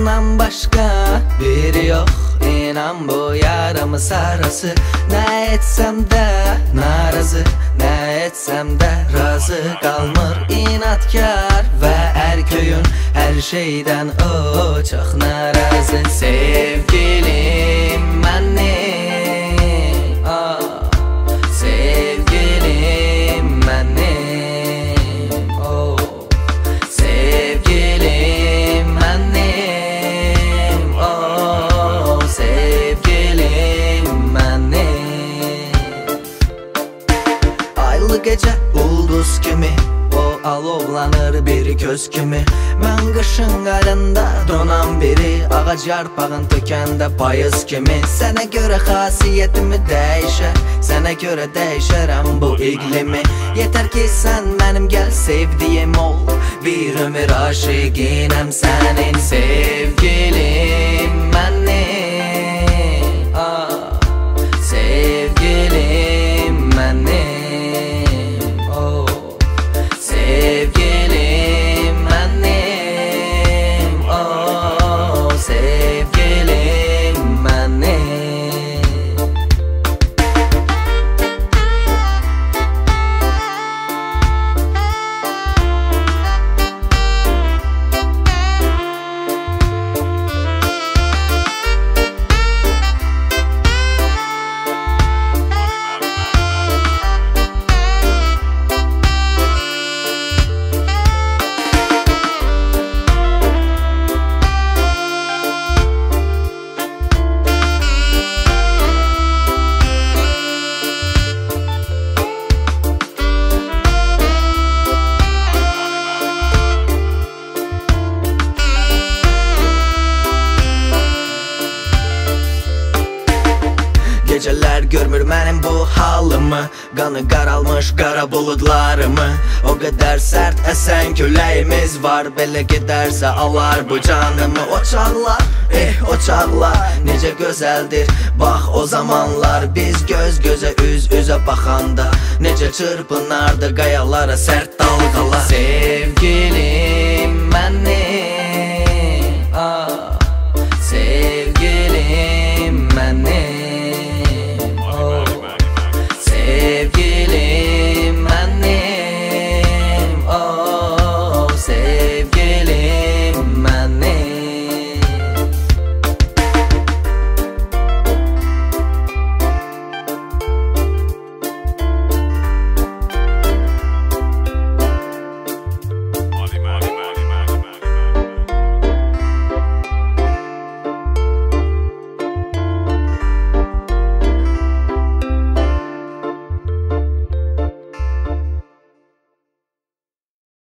senden başka biri yok. İnan bu yaramı sarası. Ne etsem de narazı, ne etsem de razı kalmır inatkar. Ve erköyün her şeyden o çok narazı. Sevgilim benim, sevgilim benim, sevgilim benim, sevgilim benim. Aylı gece ulduz kimi, o alovlanır bir göz kimi. Ben kışın qarında donan biri, ağac yarpağın tökəndə payız kimi. Sənə görə xasiyyətimi dəyişər, sənə görə dəyişərəm bu iqlimi. Yetər ki sən mənim gəl sevdiyim ol, bir ömür aşiqinəm sənin. Sevgilim mənim, sevgilim mənim, sevgilim mənim, sevgilim mənim. Geceler görmür mənim bu halımı, qanı qaralmış qara buludlarımı. O qədər sərt əsən küləyimiz var, belə gedərsə alar bu canımı. O çağlar, o çağlar necə gözəldir, bax o zamanlar. Biz göz gözə üz üzə baxanda necə çırpınardı qayalara sərt dalğalar. Sevgilim mənim, sevgilim